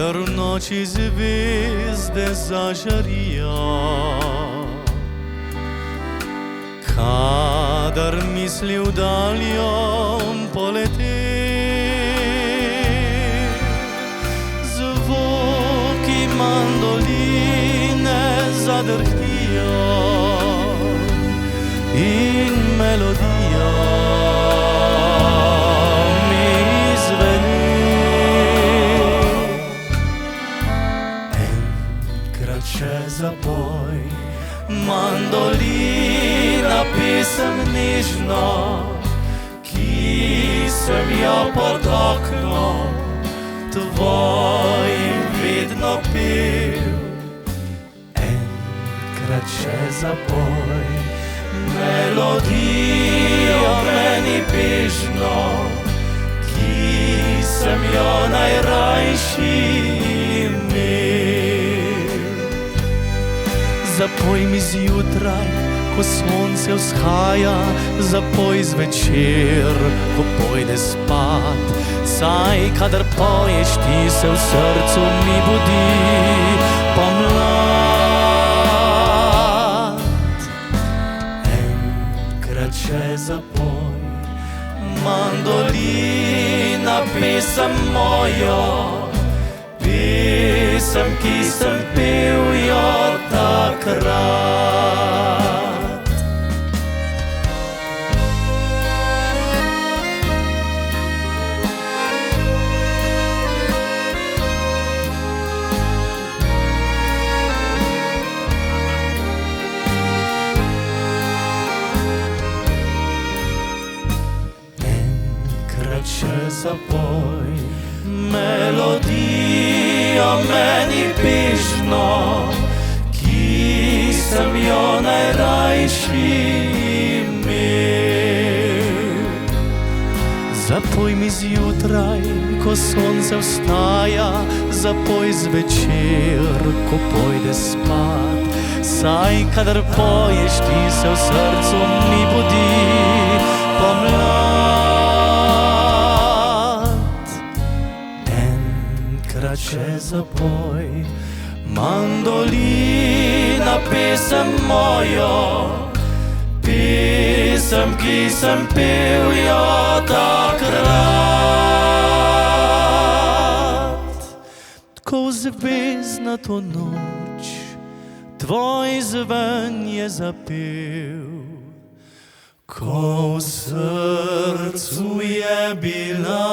Kadar v noči zvezde zažarijo, kadar misli v daljo poleti, zvoki mandoline zadrhtijo in melodija mi izveni. Enkrat še zapoj, mandolina, pesem nežno, ki sem jo pod oknom tvojim vedno pel. Enkrat še zapoj, melodijo meni bežno, ki sem jo najrajši imel. Zapoj mi zjutraj, ko sonce vzhaja, zapoj zvečer, ko pojde spat. Saj kadar poješ ti, se v srcu mi budi pomlad. Enkrat še zapoj, mandolina, pesem mojo, pesem, ki sem pel jo takrat. Enkrat še zapoj, melodijo meni bežno, ki sem jo najrajši imel. Zapoj mi zjutraj, ko sonce vstaja, zapoj zvečer, ko pojde spat. Saj kadar poješ ti, se v srcu mi budi pomlad. Enkrat še zapoj, mandolina, pesem mojo, pesem, ki sem pel jo takrat. Ko v zvezdnato noč tvoj zven je zapel, ko v srcu je bila